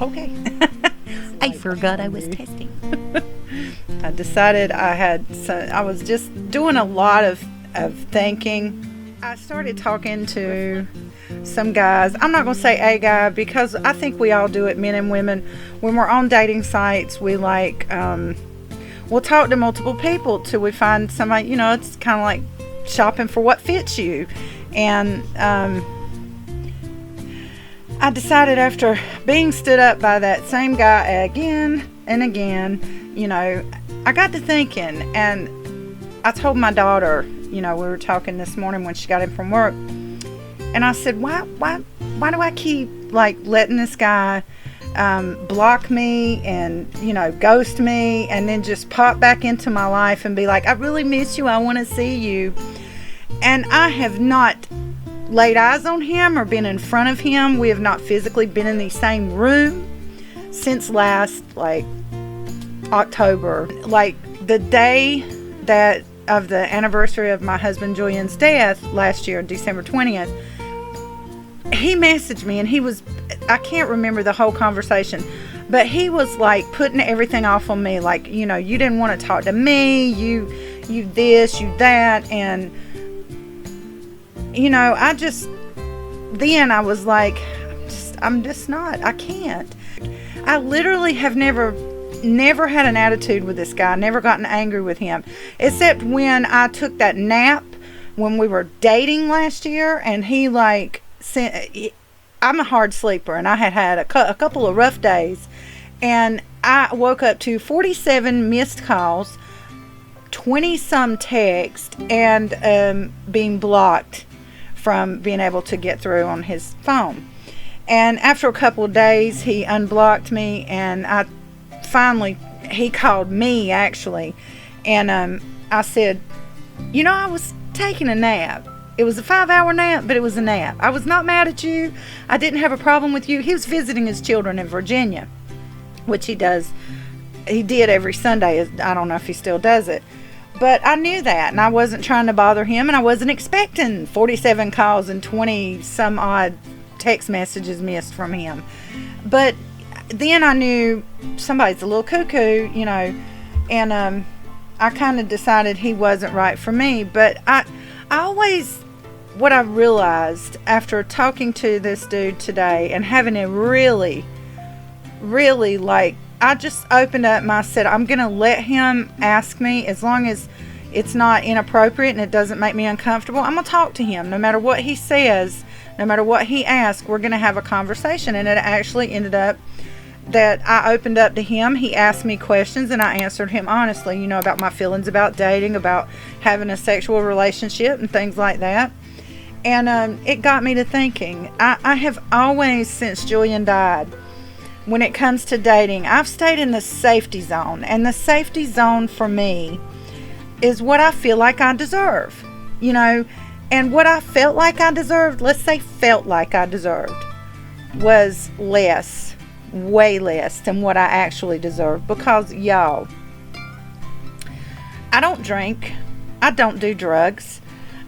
Okay. I forgot I was testing. I decided I was just doing a lot of thinking. I started talking to some guys. I'm not going to say a guy because I think we all do it, men and women. When we're on dating sites, we we'll talk to multiple people till we find somebody, it's kind of like shopping for what fits you. And I decided after being stood up by that same guy again and again, I got to thinking, and I told my daughter, we were talking this morning when she got in from work, and I said, why do I keep letting this guy block me and ghost me and then just pop back into my life and be like, I really miss you, I want to see you. And I have not laid eyes on him or been in front of him. We have not physically been in the same room since last October, the day that of the anniversary of my husband Julian's death last year, December 20th. He messaged me, and I can't remember the whole conversation, but he was putting everything off on me, you didn't want to talk to me, you this, you that, and then I was like, I'm just not, I can't. I literally have never had an attitude with this guy, never gotten angry with him, except when I took that nap when we were dating last year, and he I'm a hard sleeper, and I had a couple of rough days, and I woke up to 47 missed calls, 20 some texts, and being blocked from being able to get through on his phone. And after a couple of days, he unblocked me, and he called me actually, and I said, I was taking a nap. It was a 5-hour nap, but it was a nap. I was not mad at you. I didn't have a problem with you. He was visiting his children in Virginia, which he did every Sunday. I don't know if he still does it, but I knew that, and I wasn't trying to bother him, and I wasn't expecting 47 calls and 20 some odd text messages missed from him. But then I knew somebody's a little cuckoo, and I kind of decided he wasn't right for me. But what I realized after talking to this dude today and having a really, really I just opened up and I said, I'm going to let him ask me, as long as it's not inappropriate and it doesn't make me uncomfortable. I'm going to talk to him no matter what he says, no matter what he asks. We're going to have a conversation. And it actually ended up that I opened up to him. He asked me questions, and I answered him honestly, about my feelings about dating, about having a sexual relationship and things like that. And it got me to thinking. I have always, since Julian died, when it comes to dating, I've stayed in the safety zone. And the safety zone for me is what I feel like I deserve. And what I felt like I deserved, felt like I deserved, was way less than what I actually deserve. Because, y'all, I don't drink. I don't do drugs.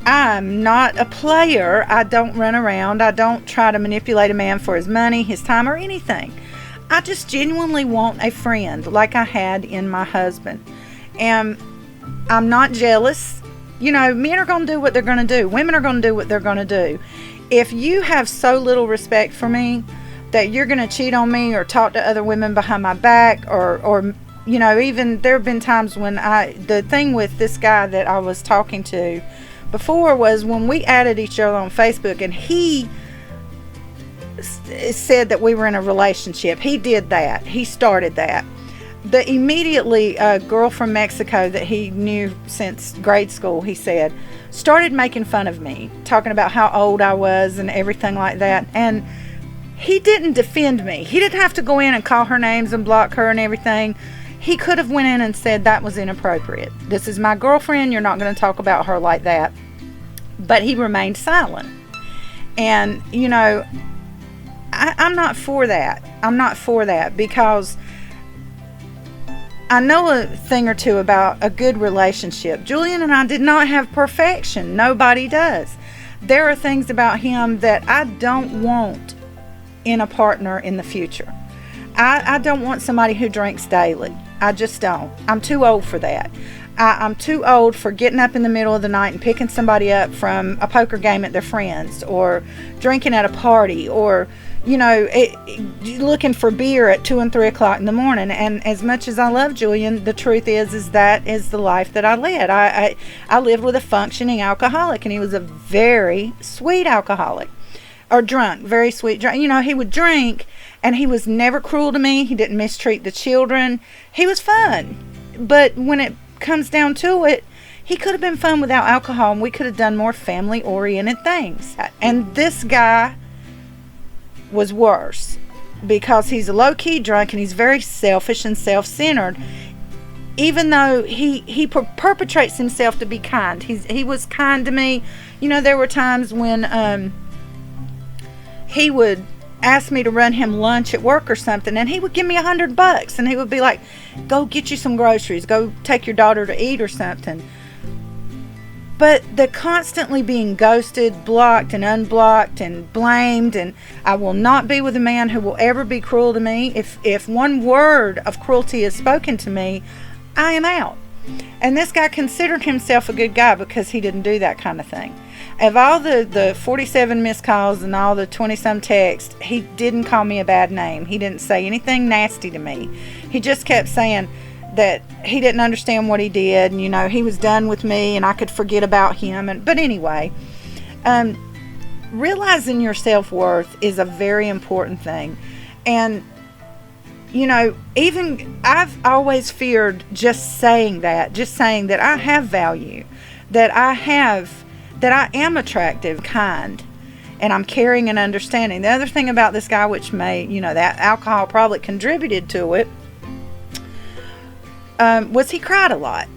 I'm not a player. I don't run around. I don't try to manipulate a man for his money, his time, or anything. I just genuinely want a friend like I had in my husband. And I'm not jealous. Men are going to do what they're going to do. Women are going to do what they're going to do. If you have so little respect for me that you're going to cheat on me or talk to other women behind my back, or even there have been times when the thing with this guy that I was talking to before was when we added each other on Facebook, and he said that we were in a relationship. He did that. He started that. Immediately, a girl from Mexico that he knew since grade school, he said, started making fun of me, talking about how old I was and everything like that. And he didn't defend me. He didn't have to go in and call her names and block her and everything. He could have went in and said that was inappropriate. This is my girlfriend. You're not going to talk about her like that. But he remained silent. And, I'm not for that. I'm not for that, because I know a thing or two about a good relationship. Julian and I did not have perfection. Nobody does. There are things about him that I don't want in a partner in the future. I don't want somebody who drinks daily. I just don't. I'm too old for that. I'm too old for getting up in the middle of the night and picking somebody up from a poker game at their friends, or drinking at a party, or looking for beer at 2 and 3 o'clock in the morning. And as much as I love Julian, the truth is that is the life that I led. I lived with a functioning alcoholic, and he was a very sweet alcoholic, or drunk, very sweet drunk. He would drink, and he was never cruel to me. He didn't mistreat the children. He was fun. But when it comes down to it, he could have been fun without alcohol, and we could have done more family oriented things. And this guy was worse, because he's a low-key drunk, and he's very selfish and self-centered, even though he perpetrates himself to be kind. He was kind to me. There were times when he would ask me to run him lunch at work or something, and he would give me $100, and he would be like, go get you some groceries, go take your daughter to eat or something. But the constantly being ghosted, blocked and unblocked and blamed, and I will not be with a man who will ever be cruel to me. If one word of cruelty is spoken to me, I am out. And this guy considered himself a good guy because he didn't do that kind of thing. Of all the 47 missed calls and all the 20-some texts, he didn't call me a bad name. He didn't say anything nasty to me. He just kept saying that he didn't understand what he did, and he was done with me and I could forget about him. But anyway, realizing your self-worth is a very important thing. And even I've always feared just saying that I have value, that I am attractive, kind, and I'm caring and understanding. The other thing about this guy, which may, that alcohol probably contributed to it, was he cried a lot.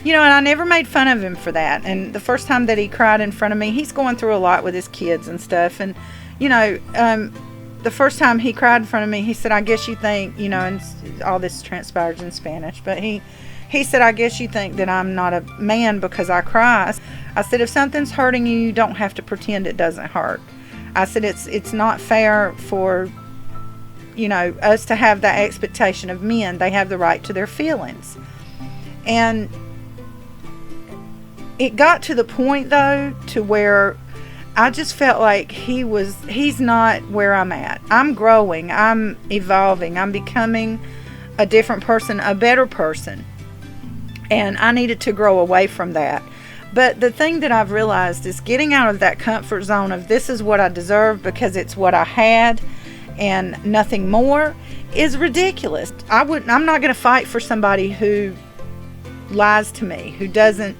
And I never made fun of him for that. And the first time that he cried in front of me, he's going through a lot with his kids and stuff. And, the first time he cried in front of me, he said, I guess you think, and all this transpires in Spanish, but he said, I guess you think that I'm not a man because I cry. I said, if something's hurting you, you don't have to pretend it doesn't hurt. I said, it's not fair for, us to have that expectation of men. They have the right to their feelings. And it got to the point, though, to where I just felt like he's not where I'm at. I'm growing. I'm evolving. I'm becoming a different person, a better person. And I needed to grow away from that. But the thing that I've realized is getting out of that comfort zone of this is what I deserve because it's what I had and nothing more is ridiculous. I'm not going to fight for somebody who lies to me, who doesn't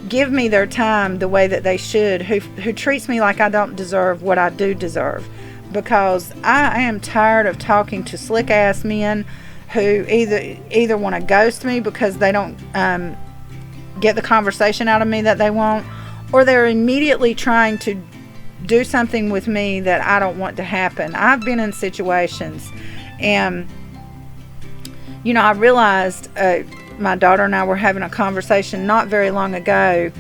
give me their time the way that they should, who treats me like I don't deserve what I do deserve. Because I am tired of talking to slick ass men who either want to ghost me because they don't get the conversation out of me that they want, or they're immediately trying to do something with me that I don't want to happen. I've been in situations, and I realized my daughter and I were having a conversation not very long ago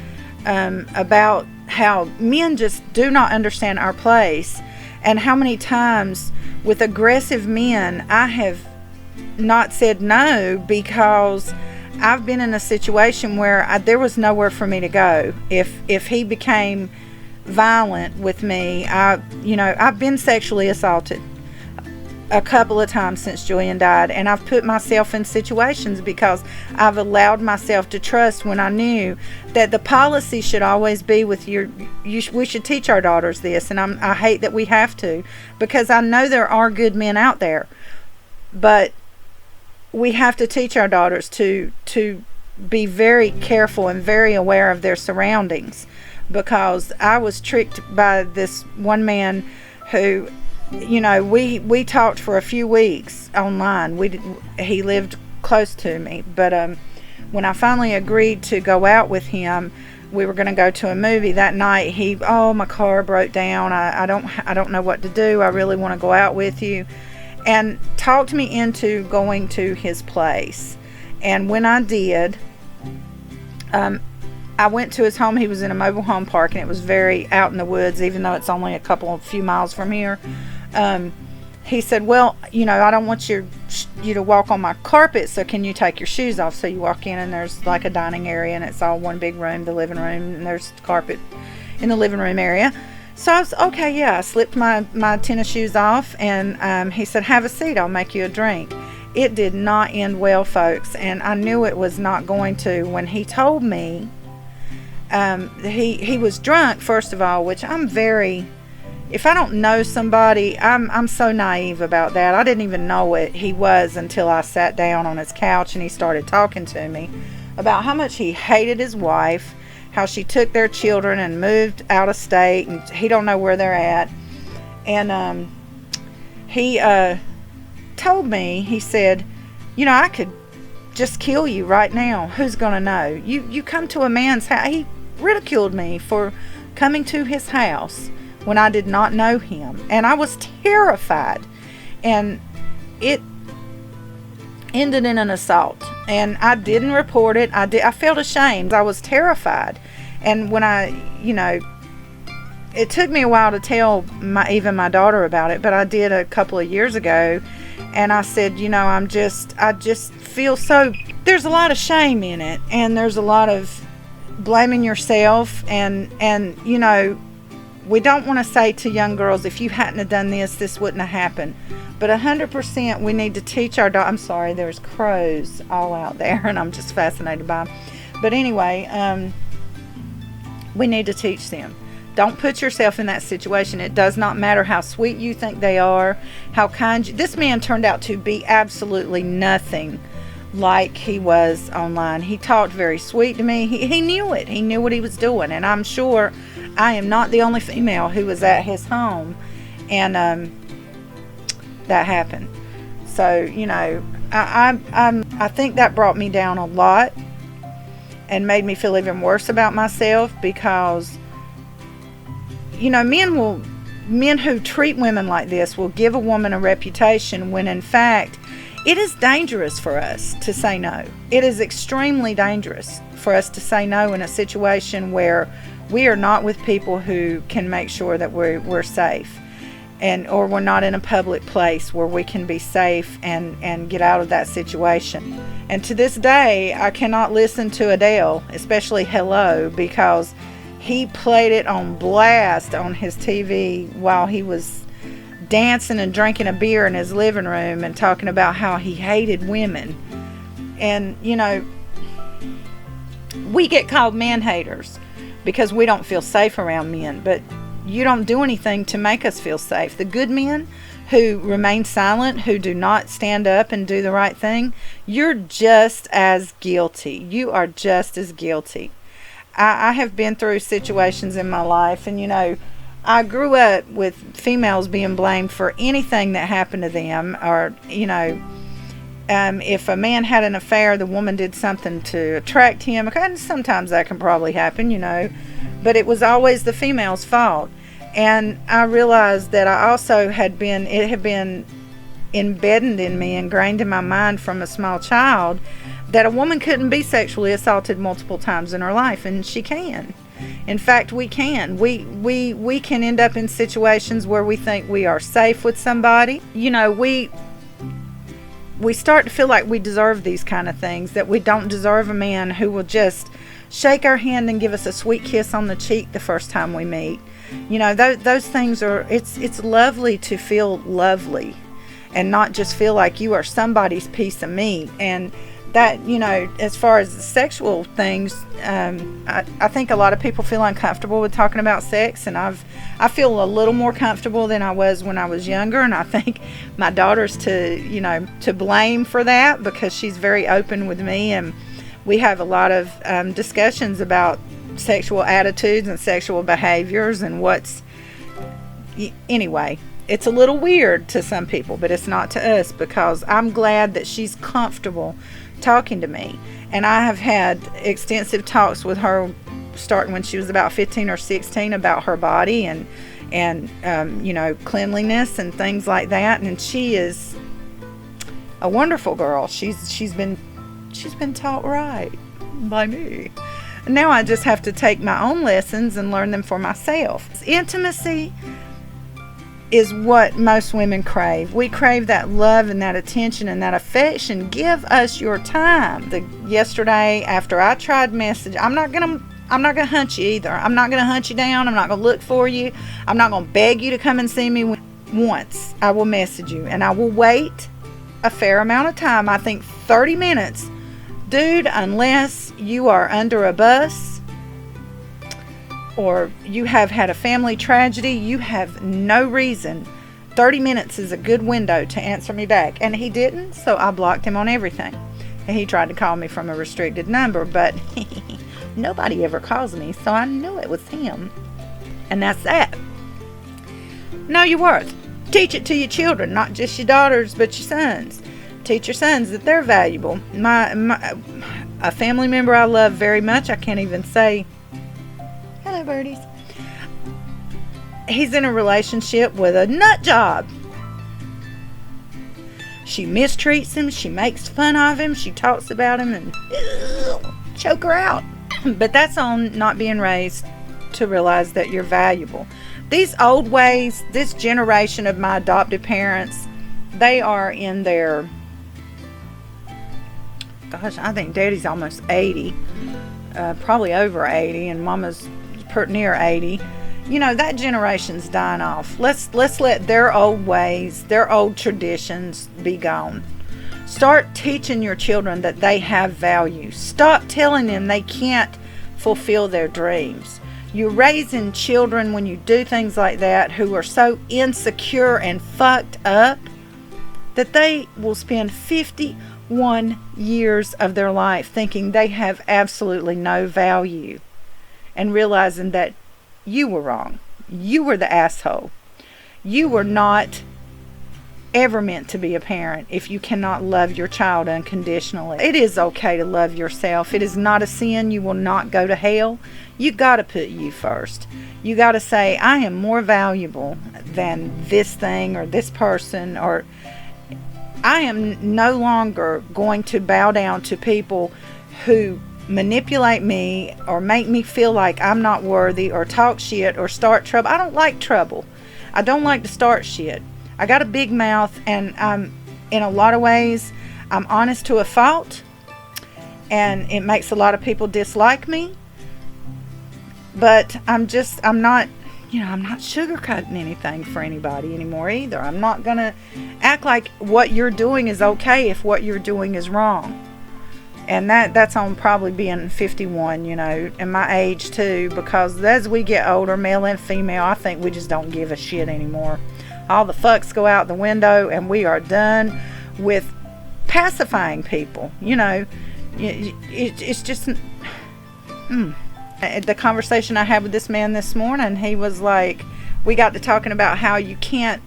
about how men just do not understand our place, and how many times with aggressive men I have not said no because I've been in a situation where there was nowhere for me to go. If he became violent with me, I've been sexually assaulted a couple of times since Julian died, and I've put myself in situations because I've allowed myself to trust when I knew that the policy should always be with we should teach our daughters this, and I hate that we have to, because I know there are good men out there, but we have to teach our daughters to be very careful and very aware of their surroundings, because I was tricked by this one man who, we talked for a few weeks online. He lived close to me, but when I finally agreed to go out with him, we were going to go to a movie that night. My car broke down. I don't know what to do. I really want to go out with you, and talked me into going to his place. And when I did, I went to his home. He was in a mobile home park, and it was very out in the woods, even though it's only a few miles from here. he said, well, I don't want you to walk on my carpet, so can you take your shoes off? So you walk in, and there's like a dining area, and it's all one big room, the living room, and there's carpet in the living room area. So I was, okay, yeah. I slipped my tennis shoes off, and he said, have a seat, I'll make you a drink. It did not end well, folks, and I knew it was not going to when he told me he was drunk, first of all, which I'm very... If I don't know somebody, I'm so naive about that. I didn't even know what he was until I sat down on his couch and he started talking to me about how much he hated his wife, how she took their children and moved out of state, and he don't know where they're at. And he told me, he said, I could just kill you right now. Who's gonna know? You come to a man's house. He ridiculed me for coming to his house when I did not know him, and I was terrified, and it ended in an assault, and I didn't report it. I felt ashamed. I was terrified, and when it took me a while to tell even my daughter about it, but I did a couple of years ago, and I said, I just feel so, there's a lot of shame in it, and there's a lot of blaming yourself, and we don't want to say to young girls, if you hadn't have done this, this wouldn't have happened. But 100% we need to teach our I'm sorry, there's crows all out there, and I'm just fascinated by them. But anyway, we need to teach them. Don't put yourself in that situation. It does not matter how sweet you think they are, how kind this man turned out to be absolutely nothing like he was online. He talked very sweet to me. He knew it. He knew what he was doing, and I'm sure I am not the only female who was at his home, and that happened. So I think that brought me down a lot and made me feel even worse about myself, because men who treat women like this will give a woman a reputation when in fact it is dangerous for us to say no. It is extremely dangerous for us to say no in a situation where we are not with people who can make sure that we're safe, or we're not in a public place where we can be safe and get out of that situation. And to this day, I cannot listen to Adele, especially Hello, because he played it on blast on his TV while he was dancing and drinking a beer in his living room and talking about how he hated women. And we get called man haters because we don't feel safe around men, but you don't do anything to make us feel safe. The good men who remain silent, who do not stand up and do the right thing, you're just as guilty. You are just as guilty. I have been through situations in my life, and I grew up with females being blamed for anything that happened to them, or if a man had an affair, the woman did something to attract him, and sometimes that can probably happen, but it was always the female's fault. And I realized that it had been embedded in me, ingrained in my mind from a small child, that a woman couldn't be sexually assaulted multiple times in her life, and she can. In fact, we can. We can end up in situations where we think we are safe with somebody. We start to feel like we deserve these kind of things, that we don't deserve a man who will just shake our hand and give us a sweet kiss on the cheek the first time we meet. Those things it's lovely to feel lovely and not just feel like you are somebody's piece of meat. And that, as far as sexual things, I think a lot of people feel uncomfortable with talking about sex, and I feel a little more comfortable than I was when I was younger, and I think my daughter's to blame for that, because she's very open with me, and we have a lot of discussions about sexual attitudes and sexual behaviors and anyway. It's a little weird to some people, but it's not to us, because I'm glad that she's comfortable talking to me. And I have had extensive talks with her starting when she was about 15 or 16 about her body and cleanliness and things like that. And she is a wonderful girl. She's been taught right by me. Now I just have to take my own lessons and learn them for myself. Intimacy is what most women crave. We crave that love and that attention and that affection. Give us your time. Yesterday, after I tried message, I'm not gonna hunt you either. I'm not gonna hunt you down. I'm not gonna look for you. I'm not gonna beg you to come and see me. Once I will message you, and I will wait a fair amount of time. I think 30 minutes, dude, unless you are under a bus or you have had a family tragedy, you have no reason. 30 minutes is a good window to answer me back. And he didn't, so I blocked him on everything. And he tried to call me from a restricted number, but nobody ever calls me, so I knew it was him. And that's that. Know your worth. Teach it to your children, not just your daughters, but your sons. Teach your sons that they're valuable. A family member I love very much, I can't even say, hello, birdies. He's in a relationship with a nut job. She mistreats him, she makes fun of him, she talks about him and choke her out. But that's on not being raised to realize that you're valuable. These old ways, this generation of my adopted parents, they are in their, gosh, I think Daddy's almost 80, probably over 80, and Mama's near 80. You know, that generation's dying off. Let's let their old ways, their old traditions be gone. Start teaching your children that they have value. Stop telling them they can't fulfill their dreams. You're raising children when you do things like that who are so insecure and fucked up that they will spend 51 years of their life thinking they have absolutely no value and realizing that you were wrong. You were the asshole. You were not ever meant to be a parent if you cannot love your child unconditionally. It is okay to love yourself. It is not a sin. You will not go to hell. You got to put you first. You got to say, I am more valuable than this thing or this person, or I am no longer going to bow down to people who manipulate me or make me feel like I'm not worthy or talk shit or start trouble. I don't like trouble. I don't like to start shit. I got a big mouth, and in a lot of ways, I'm honest to a fault, and it makes a lot of people dislike me. But I'm not sugarcoating anything for anybody anymore either. I'm not going to act like what you're doing is okay if what you're doing is wrong. And that's on probably being 51, and my age too, because as we get older, male and female, I think we just don't give a shit anymore. All the fucks go out the window, and we are done with pacifying people. It's just... The conversation I had with this man this morning, he was like, we got to talking about how you can't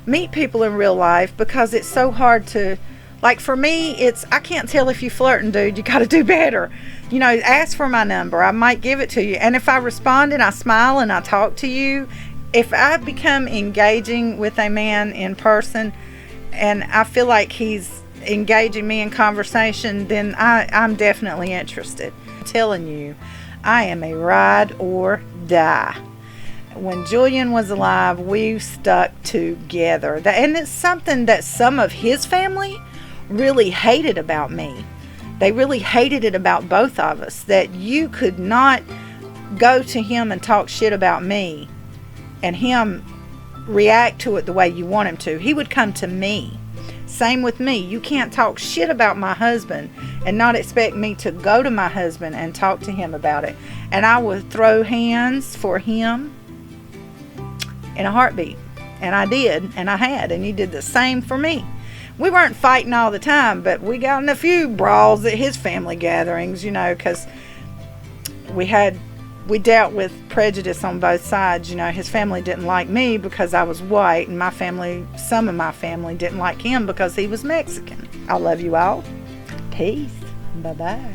meet people in real life because it's so hard to... Like, for me, I can't tell if you flirting, dude. You got to do better. Ask for my number. I might give it to you. And if I respond and I smile and I talk to you, if I become engaging with a man in person and I feel like he's engaging me in conversation, then I'm definitely interested. I'm telling you, I am a ride or die. When Julian was alive, we stuck together. And it's something that some of his family really hated about me. They really hated it about both of us, that you could not go to him and talk shit about me and him react to it the way you want him to. He would come to me. Same with me. You can't talk shit about my husband and not expect me to go to my husband and talk to him about it. And I would throw hands for him in a heartbeat. And I did, and I had, and he did the same for me. We weren't fighting all the time, but we got in a few brawls at his family gatherings, because we dealt with prejudice on both sides. His family didn't like me because I was white, and some of my family didn't like him because he was Mexican. I love you all. Peace. Bye-bye.